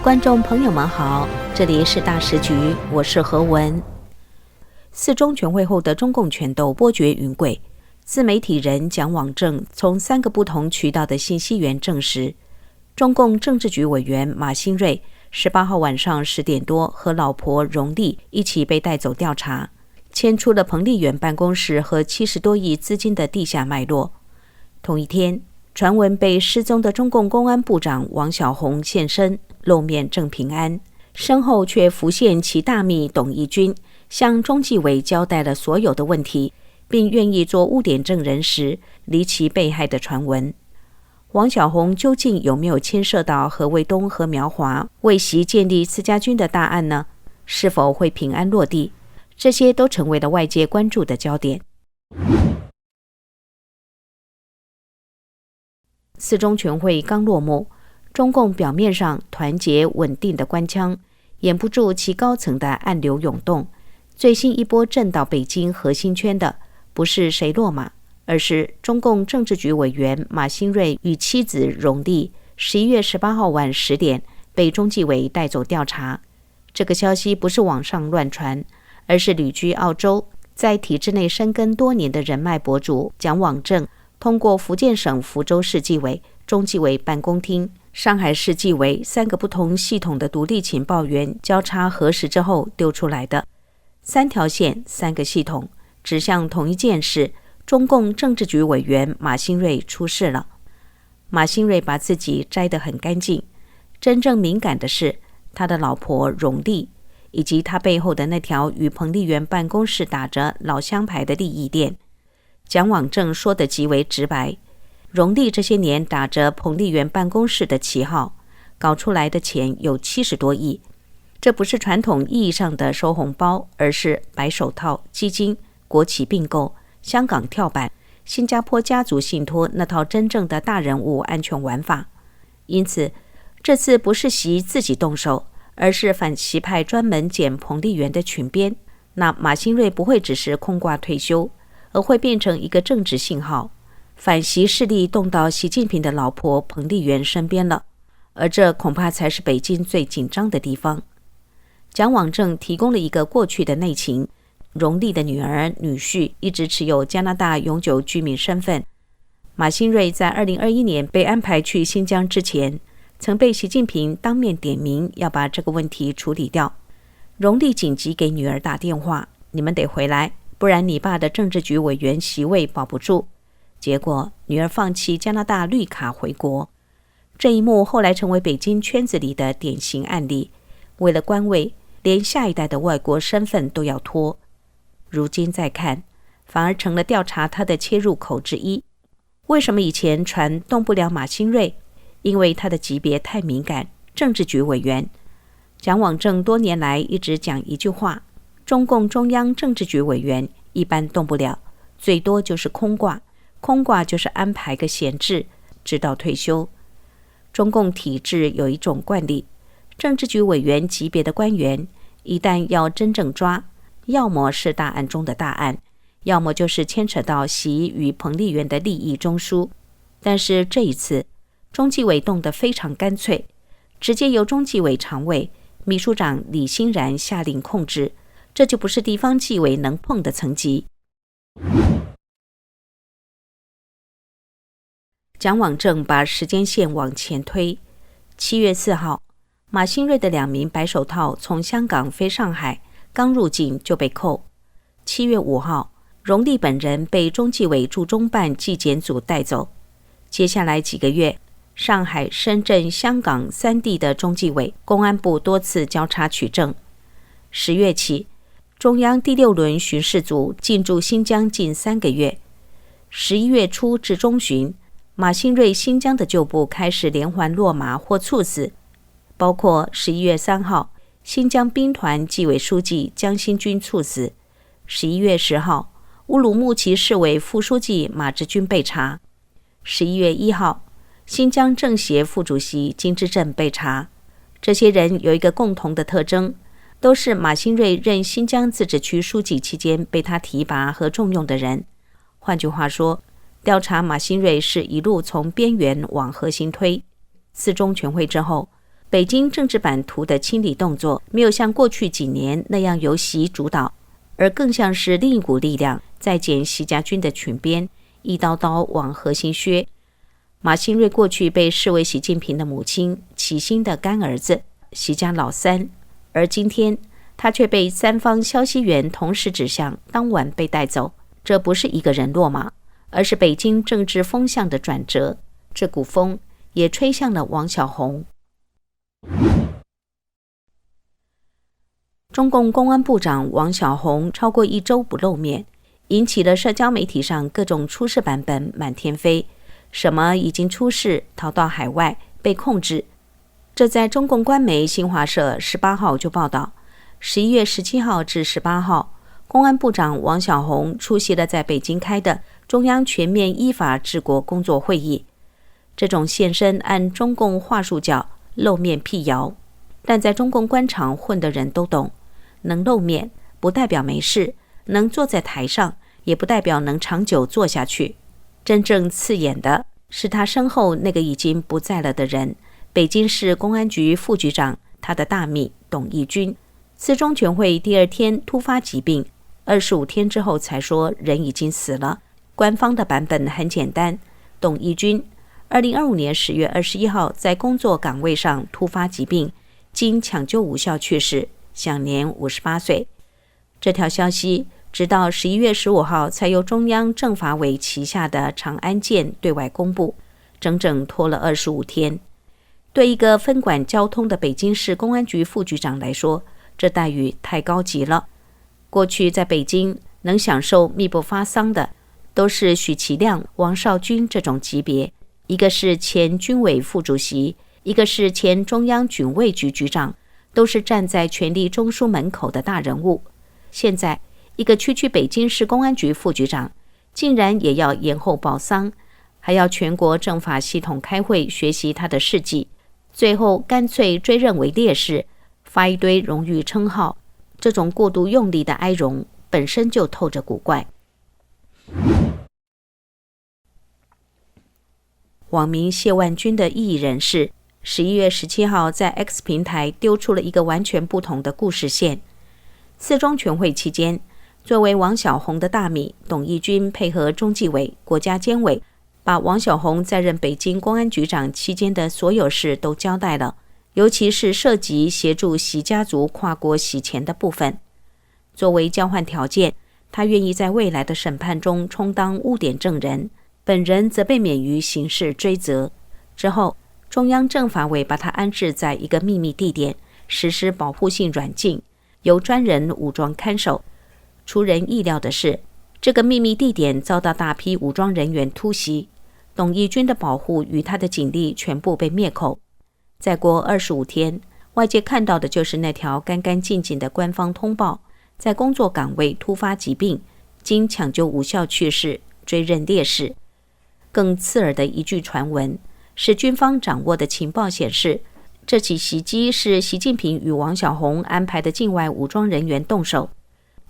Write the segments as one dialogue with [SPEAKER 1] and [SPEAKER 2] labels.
[SPEAKER 1] 观众朋友们好，这里是大时局，我是何文。四中全会后的中共权斗波谲云诡，自媒体人蒋网正从3个不同渠道的信息源证实，中共政治局委员马兴瑞18号晚上10点多和老婆荣丽一起被带走调查，牵出了彭丽媛办公室和70多亿资金的地下脉络。同一天，传闻被失踪的中共公安部长王小洪现身露面证平安，身后却浮现其大秘董义军向中纪委交代了所有的问题，并愿意做污点证人时离奇被害的传闻。王小洪究竟有没有牵涉到何卫东和苗华为习建立私家军的大案呢？是否会平安落地？这些都成为了外界关注的焦点。四中全会刚落幕，中共表面上团结稳定的官腔，掩不住其高层的暗流涌动。最新一波震到北京核心圈的，不是谁落马，而是中共政治局委员马兴瑞与妻子荣丽11月18号晚10点被中纪委带走调查。这个消息不是网上乱传，而是旅居澳洲，在体制内深耕多年的人脉博主蒋网正通过福建省福州市纪委、中纪委办公厅、上海市纪委3个不同系统的独立情报员交叉核实之后丢出来的。3条线3个系统指向同一件事，中共政治局委员马兴瑞出事了。马兴瑞把自己摘得很干净，真正敏感的是他的老婆荣丽，以及他背后的那条与彭丽媛办公室打着老乡牌的利益链。蒋网正说得极为直白，荣丽这些年打着彭丽媛办公室的旗号，搞出来的钱有70多亿。这不是传统意义上的收红包，而是白手套、基金、国企并购、香港跳板、新加坡家族信托那套真正的大人物安全玩法。因此，这次不是习自己动手，而是反习派专门捡彭丽媛的裙边。那马兴瑞不会只是空挂退休，而会变成一个政治信号，反习势力动到习近平的老婆彭丽媛身边了，而这恐怕才是北京最紧张的地方。蒋网正提供了一个过去的内情，荣丽的女儿、女婿一直持有加拿大永久居民身份。马兴瑞在2021年被安排去新疆之前，曾被习近平当面点名要把这个问题处理掉。荣丽紧急给女儿打电话，你们得回来，不然你爸的政治局委员席位保不住。结果女儿放弃加拿大绿卡回国。这一幕后来成为北京圈子里的典型案例，为了官位，连下一代的外国身份都要拖。如今再看，反而成了调查他的切入口之一。为什么以前传动不了马兴瑞？因为他的级别太敏感，政治局委员。蒋网正多年来一直讲一句话，中共中央政治局委员一般动不了，最多就是空挂，空挂就是安排个闲置，直到退休。中共体制有一种惯例，政治局委员级别的官员一旦要真正抓，要么是大案中的大案，要么就是牵扯到习与彭丽媛的利益中枢。但是这一次中纪委动得非常干脆，直接由中纪委常委、秘书长李欣然下令控制，这就不是地方纪委能碰的层级。蒋网正把时间线往前推，7月4号，马兴瑞的2名白手套从香港飞上海，刚入境就被扣。7月5号，荣丽本人被中纪委驻中办纪检组带走。接下来几个月，上海、深圳、香港3地的中纪委、公安部多次交叉取证。10月起，中央第6轮巡视组进驻新疆近3个月。11月初至中旬，马兴瑞新疆的旧部开始连环落马或猝死，包括11月3号，新疆兵团纪委书记江新军猝死；11月10号，乌鲁木齐市委副书记马志军被查；11月1号，新疆政协副主席金之镇被查。这些人有一个共同的特征，都是马兴瑞任新疆自治区书记期间被他提拔和重用的人。换句话说，调查马兴瑞是一路从边缘往核心推。四中全会之后，北京政治版图的清理动作没有像过去几年那样由习主导，而更像是另一股力量在剪习家军的裙边，一刀刀往核心削。马兴瑞过去被视为习近平的母亲，齐心的干儿子，习家老三，而今天他却被三方消息源同时指向当晚被带走。这不是一个人落马，而是北京政治风向的转折，这股风也吹向了王小洪。中共公安部长王小洪超过1周不露面，引起了社交媒体上各种出事版本满天飞，什么已经出事，逃到海外，被控制。这在中共官媒新华社18号就报道，11月17号至18号，公安部长王小洪出席了在北京开的中央全面依法治国工作会议。这种现身按中共话术叫露面辟谣，但在中共官场混的人都懂，能露面不代表没事，能坐在台上也不代表能长久坐下去。真正刺眼的是他身后那个已经不在了的人，北京市公安局副局长，他的大秘董义军。四中全会第2天突发疾病，25天之后才说人已经死了。官方的版本很简单，董义军2025年10月21号在工作岗位上突发疾病，经抢救无效去世，享年58岁。这条消息直到11月15号才由中央政法委旗下的长安舰对外公布，整整拖了25天。对一个分管交通的北京市公安局副局长来说，这待遇太高级了。过去在北京能享受密不发丧的都是许其亮、王少军这种级别，一个是前军委副主席，一个是前中央警卫局局长，都是站在权力中枢门口的大人物。现在一个区北京市公安局副局长竟然也要延后报丧，还要全国政法系统开会学习他的事迹，最后干脆追认为烈士，发一堆荣誉称号。这种过度用力的哀荣本身就透着古怪。网名谢万军的异议人士11月17号在 X 平台丢出了一个完全不同的故事线。四中全会期间，作为王小洪的大秘董义军配合中纪委、国家监委，把王小洪在任北京公安局长期间的所有事都交代了，尤其是涉及协助习家族跨国洗钱的部分。作为交换条件，他愿意在未来的审判中充当污点证人，本人则被免于刑事追责。之后，中央政法委把他安置在一个秘密地点，实施保护性软禁，由专人武装看守。出人意料的是，这个秘密地点遭到大批武装人员突袭，董义军的保护与他的警力全部被灭口。再过25天，外界看到的就是那条干干净净的官方通报，在工作岗位突发疾病，经抢救无效去世，追认烈士。更刺耳的一句传闻是，军方掌握的情报显示，这起袭击是习近平与王小洪安排的境外武装人员动手。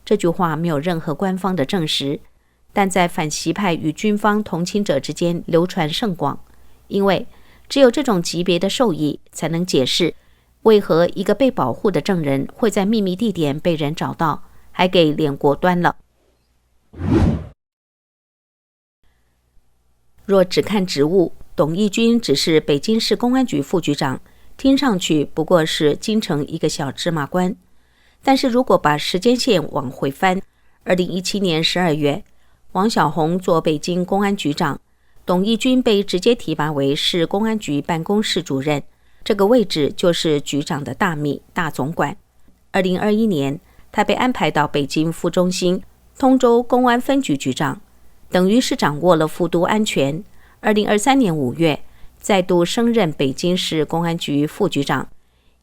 [SPEAKER 1] 这句话没有任何官方的证实，但在反习派与军方同情者之间流传甚广，因为只有这种级别的授意才能解释为何一个被保护的证人会在秘密地点被人找到，还给脸锅端了。若只看职务，董义军只是北京市公安局副局长，听上去不过是京城一个小芝麻官。但是如果把时间线往回翻，2017年12月，王小洪做北京公安局长，董义军被直接提拔为市公安局办公室主任，这个位置就是局长的大秘、大总管。2021年，他被安排到北京副中心、通州公安分局局长，等于是掌握了副都安全。2023年5月，再度升任北京市公安局副局长，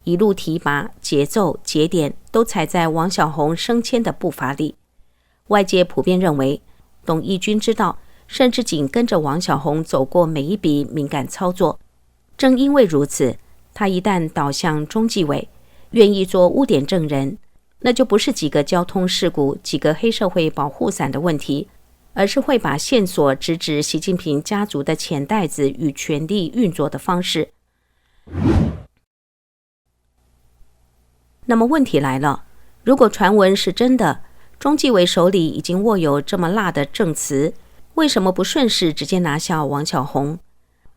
[SPEAKER 1] 一路提拔节奏节点都踩在王小洪升迁的步伐里。外界普遍认为，董义军知道，甚至紧跟着王小洪走过每一笔敏感操作。正因为如此，他一旦倒向中纪委，愿意做污点证人，那就不是几个交通事故、几个黑社会保护伞的问题，而是会把线索直指习近平家族的钱袋子与权力运作的方式。那么问题来了，如果传闻是真的，中纪委手里已经握有这么辣的证词，为什么不顺势直接拿下王小洪？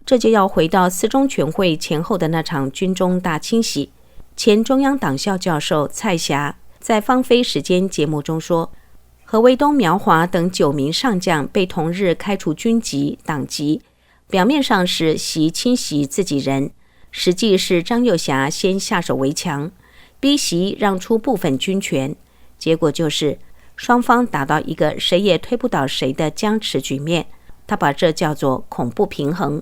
[SPEAKER 1] 这就要回到四中全会前后的那场军中大清洗。前中央党校教授蔡霞在《芳菲时间》节目中说，何卫东、苗华等9名上将被同日开除军籍、党籍，表面上是习清洗自己人，实际是张又侠先下手为强，逼习让出部分军权，结果就是双方打到一个谁也推不倒谁的僵持局面。他把这叫做恐怖平衡。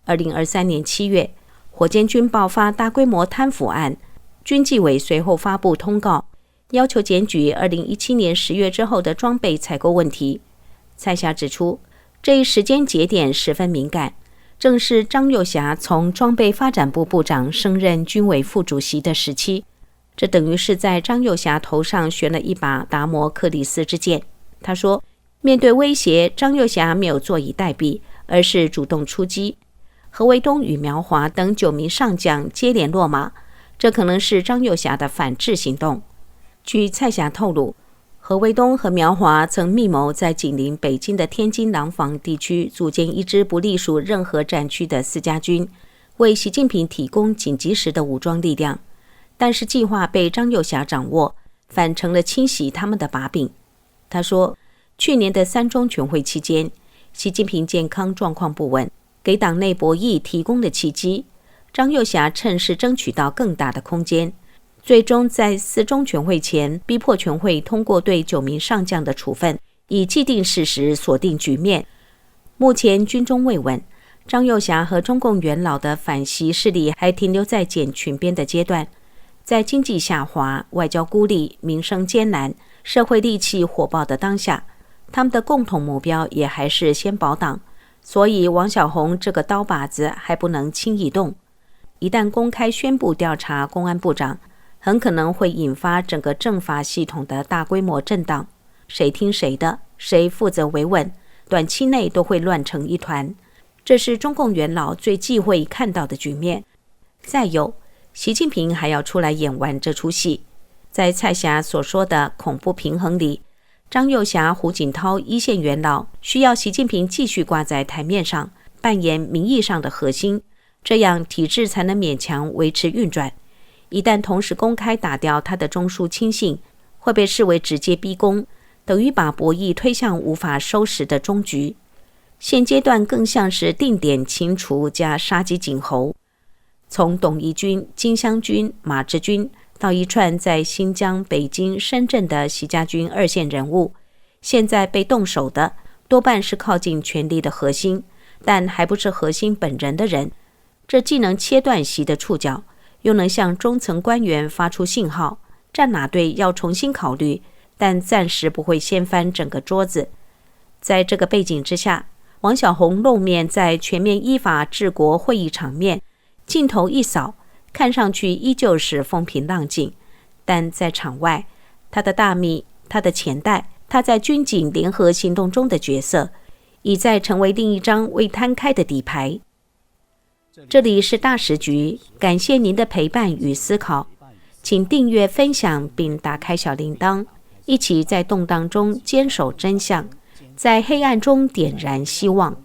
[SPEAKER 1] 2023年7月，火箭军爆发大规模贪腐案，军纪委随后发布通告，要求检举2017年10月之后的装备采购问题。蔡霞指出，这一时间节点十分敏感，正是张又侠从装备发展部部长升任军委副主席的时期，这等于是在张又侠头上悬了一把达摩克里斯之剑。他说，面对威胁，张又侠没有坐以待毙，而是主动出击。何卫东与苗华等9名上将接连落马，这可能是张又侠的反制行动。据蔡霞透露，何卫东和苗华曾密谋在紧邻北京的天津廊坊地区组建一支不隶属任何战区的4家军，为习近平提供紧急时的武装力量。但是计划被张又侠掌握，反成了清洗他们的把柄。他说，去年的3中全会期间，习近平健康状况不稳，给党内博弈提供了契机，张又侠趁势争取到更大的空间，最终在4中全会前逼迫全会通过对9名上将的处分，以既定事实锁定局面。目前军中未稳，张又侠和中共元老的反习势力还停留在剪裙边的阶段。在经济下滑、外交孤立、民生艰难、社会戾气火爆的当下，他们的共同目标也还是先保党，所以王小洪这个刀把子还不能轻易动。一旦公开宣布调查公安部长，很可能会引发整个政法系统的大规模震荡，谁听谁的，谁负责维稳，短期内都会乱成一团。这是中共元老最忌讳看到的局面。再有，习近平还要出来演完这出戏。在蔡霞所说的恐怖平衡里，张又侠、胡锦涛一线元老需要习近平继续挂在台面上，扮演名义上的核心，这样体制才能勉强维持运转。一旦同时公开打掉他的中枢亲信，会被视为直接逼宫，等于把博弈推向无法收拾的终局。现阶段更像是定点清除加杀鸡儆猴。从董一军、金湘军、马志军到一串在新疆、北京、深圳的习家军2线人物，现在被动手的多半是靠近权力的核心，但还不是核心本人的人。这既能切断习的触角，又能向中层官员发出信号，站哪队要重新考虑，但暂时不会掀翻整个桌子。在这个背景之下，王小洪露面在全面依法治国会议场面，镜头一扫，看上去依旧是风平浪静，但在场外，他的大秘、他的钱袋、他在军警联合行动中的角色，已在成为另一张未摊开的底牌。这里是大时局，感谢您的陪伴与思考，请订阅、分享并打开小铃铛，一起在动荡中坚守真相，在黑暗中点燃希望。